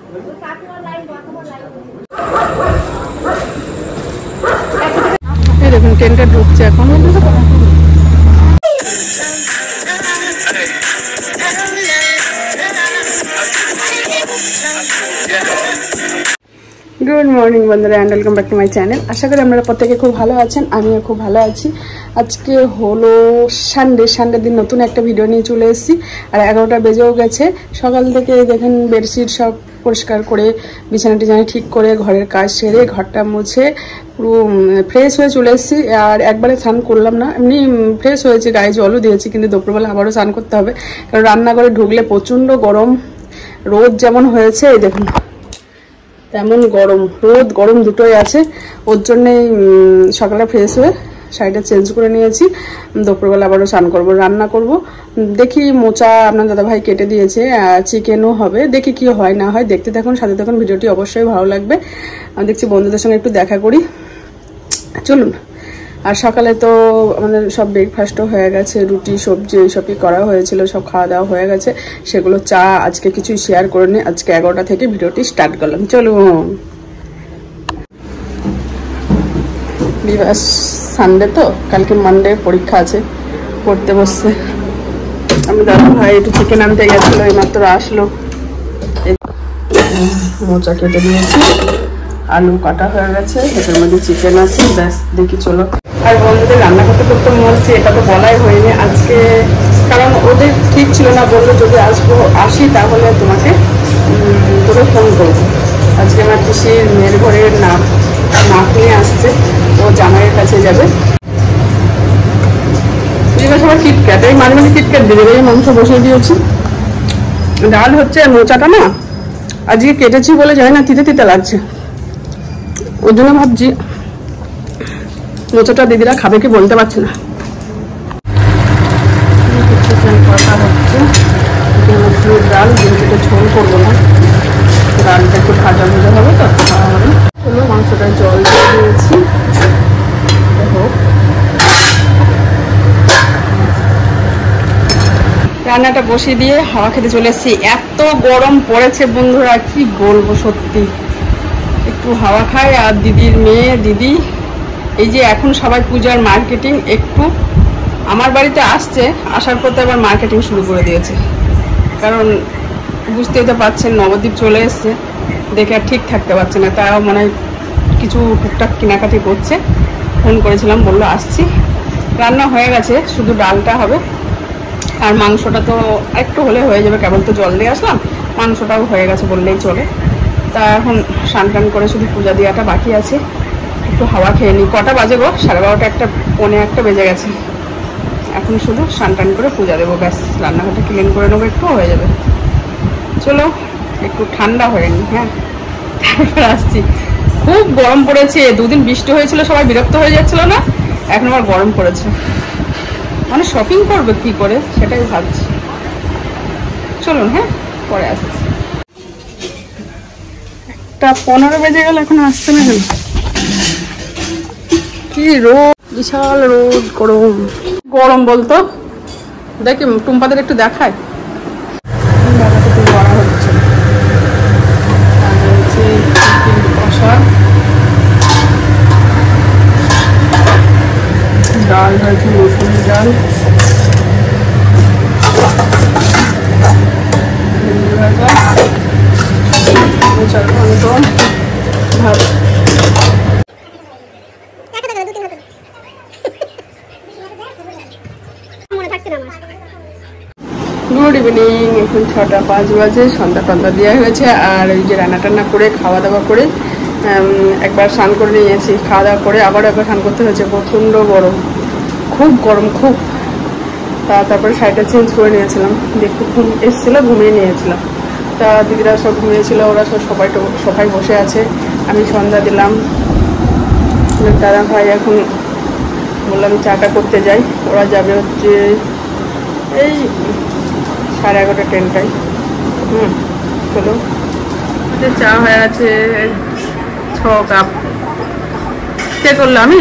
এই দেখুন ট্রেনটা ঢুকছে এখন। গুড মর্নিং বন্ধুরা, and welcome back to my channel. আশা করি আপনারা প্রত্যেকে খুব ভালো আছেন, আমিও খুব ভালো আছি। আজকে হলো সানডে দিন নতুন একটা ভিডিও নিয়ে চলে এসেছি। আর 11টা বেজেও গেছে। সকাল থেকে দেখেন বেডশিট সব পরিষ্কার করে বিছানা টিছানা ঠিক করে ঘরের কাজ সেরে ঘরটা মুছে পুরো ফ্রেশ হয়ে চলে এসেছি। আর একবারে স্নান করলাম না, এমনি ফ্রেশ হয়েছে, গায়ে জলও দিয়েছি, কিন্তু দুপুরবেলা আবারও স্নান করতে হবে। কারণ রান্নাঘরে ঢুকলে প্রচণ্ড গরম, রোদ যেমন হয়েছে এই দেখুন তেমন গরম, রোদ গরম দুটোই আছে। ওর জন্যেই সকালে ফ্রেশ হয়ে শাড়িটা চেঞ্জ করে নিয়েছি। দুপুরবেলা আবারও স্নান করবো, রান্না করব। দেখি মোচা আপনার দাদাভাই কেটে দিয়েছে, চিকেনও হবে। দেখি কি হয় না হয়, দেখতে থাকুন, সাথে থাকুন, ভিডিওটি অবশ্যই ভালো লাগবে। দেখছি বন্ধুদের সঙ্গে একটু দেখা করি, চলুন। আর সকালে তো আমাদের সব ব্রেকফাস্টও হয়ে গেছে, রুটি সবজি এইসবই করা হয়েছিল, সব খাওয়া দাওয়া হয়ে গেছে। সেগুলো চা আজকে কিছু শেয়ার করে নিই। আজকে 11টা থেকে ভিডিওটি স্টার্ট করলাম, চলুন। সানডে তো, কালকে মানডে পরীক্ষা আছে, পড়তে বসছে। আমি দাদা ভাই একটু চিকেন আনতে গেছিলো, এইমাত্র আসলো। মোচা কেটে দিয়েছি, আলু কাটা হয়ে গেছে, এটার মধ্যে চিকেন আছে, ব্যাস দেখি চলো। আর বন্ধুদের রান্না করতে করতে মরছি, এটা তো বলাই হয়নি আজকে, কারণ ওদের ঠিক ছিল না। বললো যদি আসি তাহলে তোমাকে তোকে ফোন করবো। আজকে আমার পিসির মেয়ের ঘরের নাক নিয়ে আসছে, ও জামাইয়ের কাছে যাবে। সবার কিটক্যাট, এই মাঝে মাঝে কিটক্যাট দিয়ে দেবে। মাংস বসিয়ে দিয়েছি, ডাল হচ্ছে। মোচাটা না আজকে কেটেছি বলে যায় না, তিতে তিতে লাগছে, ওই জন্য ভাবছি মোচাটা দিদিরা খাবে কি বলতে পারছি না। হচ্ছে ডাল, ডিমটা ঝোল করবো না, ডালটা একটু ভাজা ভাজা হবে তো খাওয়া হবে। চলো মাংসটা জল দিয়ে দিয়েছি, হোক। রান্নাটা বসিয়ে দিয়ে হাওয়া খেতে চলে এসেছি। এত গরম পড়েছে বন্ধুরা, কি বলবো, সত্যি। একটু হাওয়া খায়। আর দিদির মেয়ে দিদি, এই যে এখন সবাই পূজার মার্কেটিং, একটু আমার বাড়িতে আসছে, আসার পর তো আবার মার্কেটিং শুরু করে দিয়েছে। কারণ বুঝতেই তো পারছেন, নবদ্বীপ চলে এসছে, দেখে আর ঠিক থাকতে পারছে না। তারাও মনে হয় কিছু টুকটাক কেনাকাটি করছে। ফোন করেছিলাম, বললো আসছি। রান্না হয়ে গেছে, শুধু ডালটা হবে। আর মাংসটা তো একটু হলে হয়ে যাবে, কেবল তো জল দিয়ে আসলাম, মাংসটাও হয়ে গেছে বললেই চলে। তা এখন স্নান করে শুধু পূজা দেওয়াটা বাকি আছে। একটু হাওয়া খেয়ে নিই। কটা বাজে গো? 12:30, পৌনে 1 বেজে গেছে। এখন শুধু স্নান করে পূজা দেবো, ব্যাস। রান্নাঘরটা ক্লিন করে নেবো, একটু হয়ে যাবে। চলো একটু ঠান্ডা হয়ে নি, হ্যাঁ, তারপর আসছি। খুব গরম পড়েছে, 2 দিন বৃষ্টি হয়েছিল, সবাই বিরক্ত হয়ে যাচ্ছিল না, এখন আবার গরম পড়েছে। মানে শপিং করবে কি করে সেটাই ভাবছি। চলুন, হ্যাঁ, পরে আসছি। 1:15 বেজে গেল, এখন আসছে না কেন? কি রোদ, বিশাল রোদ, গরম গরম বলতো। দেখি টুম্পাদের একটু দেখায়, করা হচ্ছে। ডাল হয়েছে, মসুরি ডাল, ভাত। গুড ইভিনিং, এখন 6:05 বাজে। সন্ধ্যা দেওয়া হয়েছে। আর এই যে রান্না টান্না করে খাওয়া দাওয়া করে একবার স্নান করে নিয়েছি। খাওয়া দাওয়া করে আবার একবার স্নান করতে হয়েছে, প্রচণ্ড গরম, খুব গরম, খুব। তারপরে শাড়িটা চেঞ্জ করে নিয়েছিলাম, একটু ঘুম এসেছিলো, ঘুমিয়ে নিয়েছিলাম। তা দিদিরা সব ঘুমিয়েছিল, ওরা সবাই বসে আছে। আমি সন্ধ্যা দিলাম। দাদা ভাই এখন বললাম চাটা করতে যাই, ওরা যাবে হচ্ছে এই 11:30 ট্রেনটাই। চলো, চা হয়ে আছে 6 কাপ। কে করলো? আমি।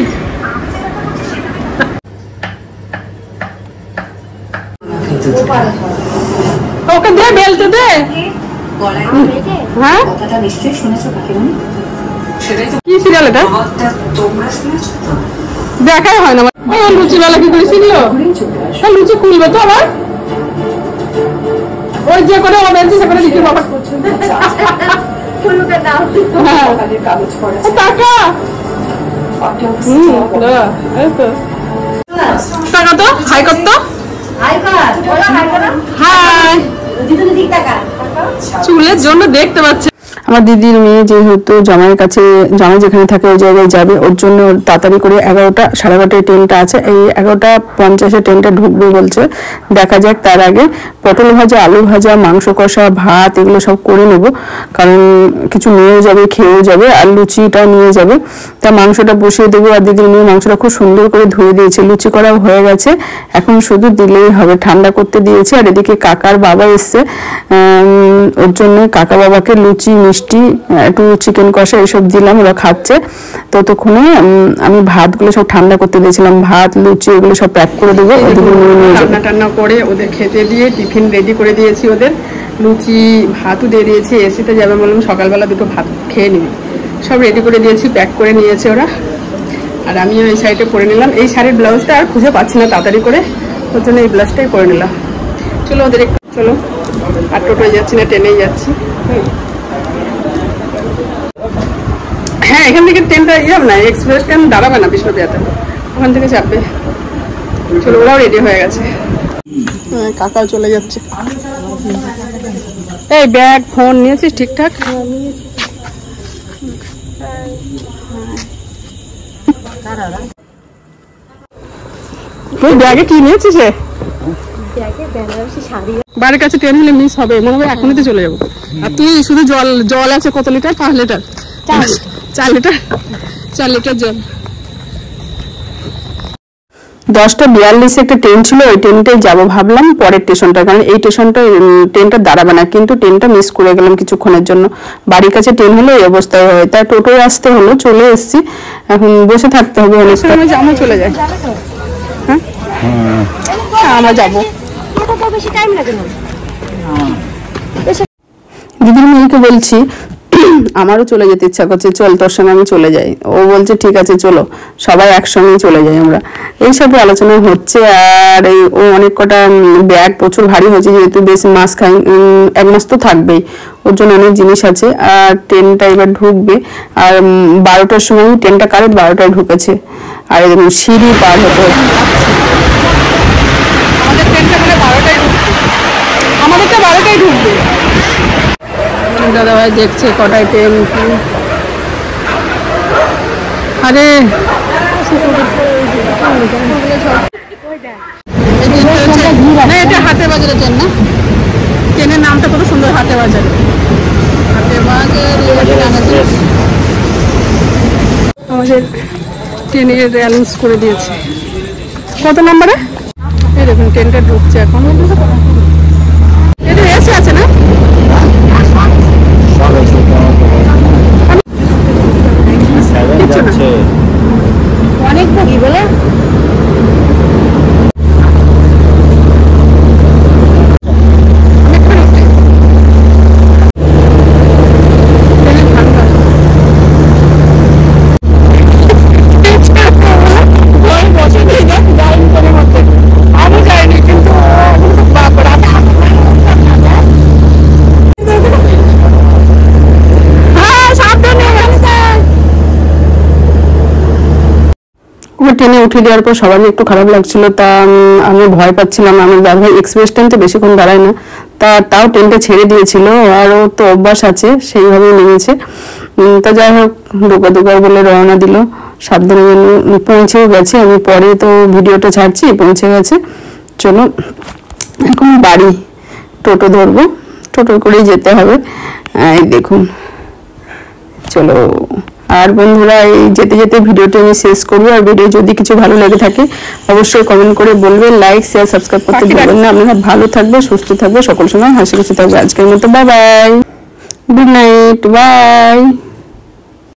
ওকে দে, বেলতে দে। হ্যাঁ কি সিরিয়াল এটা দেখাই হয় না। লুচিওয়ালা কি করে শিখলো? লুচি খুলবে তো আবার ওই যে করে সে করে দিতে বাবা টাকা টাকা তো হাই করতো চুলের জন্য দেখতে পাচ্ছি। আমার দিদির মেয়ে যেহেতু জামাইয়ের কাছে, জামাই যেখানে থাকে ওই জায়গায় যাবে, ওর জন্য তাড়াতাড়ি করে 11টা 11:30 ট্রেনটা আছে, এই 11:50 ট্রেনটা ঢুকবে বলছে। দেখা যাক, তার আগে পটল ভাজা, আলু ভাজা, মাংস কষা, ভাত এগুলো সব করে নেব, কারণ কিছু নিয়েও যাবে, খেয়েও যাবে, আর লুচিটা নিয়ে যাবে। তা মাংসটা বসিয়ে দেবো। আর দিদির মেয়ে মাংসটা খুব সুন্দর করে ধুয়ে দিয়েছে, লুচি করাও হয়ে গেছে, এখন শুধু দিলেই হবে। ঠান্ডা করতে দিয়েছে। আর এদিকে কাকার বাবা এসছে, ওর জন্য কাকা বাবাকে লুচি, মিষ্টি, একটু চিকেন কষা এসব দিলাম, ওরা খাচ্ছে। ততক্ষণে আমি ভাতগুলো সব ঠান্ডা করতে দিয়েছিলাম, ভাত লুচি এগুলো সব প্যাক করে দেবো। রান্না টান্না করে ওদের খেতে দিয়ে টিফিন রেডি করে দিয়েছি, ওদের লুচি ভাতও দিয়ে দিয়েছি। এসিতে যাবে বললাম সকালবেলা দুটো ভাত খেয়ে নিবি, সব রেডি করে দিয়েছি, প্যাক করে নিয়েছে ওরা। আর আমিও এই শাড়িটা পরে নিলাম। এই শাড়ির ব্লাউজটা আর খুঁজে পাচ্ছি না তাড়াতাড়ি করে, ওর জন্য এই ব্লাউজটাই পরে নিলাম। চলো ওদের একটু, চলো। আর টোটোয় যাচ্ছি না, ট্রেনেই যাচ্ছি। হ্যাঁ, এখান থেকে ট্রেনটা না, এক্সপ্রেস ট্রেন দাঁড়াবে না বিষ্ণুপ্রিয়াতে, ওখান থেকে চাপবে। চলো, ওরাও রেডি হয়ে গেছে, কাকাও চলে যাচ্ছে। এই ব্যাগ ফোন নিয়েছিস ঠিকঠাক? ব্যাগে কি নিয়েছিস? বাড়ির কাছে ট্রেন হলে মিস হবে মনে হয়, এখনই তো চলে যাবো। আর তুই শুধু জল আছে কত লিটার? 5 লিটার, 4 লিটার, 4 লিটার জল। 10:42 একটা ট্রেন ছিল, ওই ট্রেনটাই যাবো ভাবলাম, পরের স্টেশনটা, কারণ এই স্টেশনটা ট্রেনটা দাঁড়াবে না। কিন্তু ট্রেনটা মিস করে গেলাম কিছুক্ষণের জন্য। বাড়ির কাছে ট্রেন হলে এই অবস্থায় হয়, তাই টোটোয় আসতে হলো, চলে এসছি, এখন বসে থাকতে হবে অনেকটা। আমরা চলে যাই। হ্যাঁ, আমরা যাবো। দিদির মেয়েকে বলছি আমারও চলে যেতে ইচ্ছা করছে, চল তোর সঙ্গে আমি চলে যাই। ও বলছে ঠিক আছে চলো, সবাই একসঙ্গেই চলে যাই আমরা। এইসব আলোচনা হচ্ছে। আর ও অনেক কটা ব্যাগ প্রচুর ভারী হয়েছে, যেহেতু বেশ মাস 1 মাস তো থাকবেই, ওর জন্য অনেক জিনিস আছে। আর ট্রেনটা এবার ঢুকবে, আর 12টার সময় ট্রেনটা কারেক্ট 12টায় ঢুকেছে। আর এরকম সিঁড়ি পার হতে হচ্ছে। আমাদেরটা 12টায় ঢুকবে। দাদাভাই দেখছে কটায় ট্রেন। আরে এটা হাটে বাজারের ট্রেন না? ট্রেনের নামটা কত সুন্দর, হাটে বাজার। হাটে বাজার আমাদের ট্রেনের অ্যালাউন্স করে দিয়েছে। কত নম্বরে? এই দেখুন ট্রেনটা ঢুকছে এখন। এটা এসে আছে না? অনেক ভোগী বলে ট্রেনে উঠে দেওয়ার পর সবারই একটু খারাপ লাগছিল। তা আমি ভয় পাচ্ছিলাম, আমার দাদাভাই এক্সপ্রেস ট্রেন তো বেশিক্ষণ দাঁড়ায় না, তাও ট্রেনটা ছেড়ে দিয়েছিল, আর ও তো অভ্যাস আছে, সেইভাবেই নেমেছে। তা যাই হোক, দোকার বলে রওনা দিল, সাবধানে পৌঁছেও গেছে। আমি পরে তো ভিডিওটা ছাড়ছি, পৌঁছে গেছে। চলো এখন বাড়ি, টোটো ধরবো, টোটো করেই যেতে হবে। এই দেখুন, চলো। আর বন্ধুরা, এই যেতে যেতে ভিডিওটি আমি শেষ করবো। আর ভিডিও যদি কিছু ভালো লেগে থাকে অবশ্যই কমেন্ট করে বলবেন, লাইক শেয়ার সাবস্ক্রাইব করতে ভুলবেন না। আপনারা ভালো থাকবে, সুস্থ থাকবে, সকল সময় হাসি খুশি থাকবে। আজকের মতো bye bye, good night, by.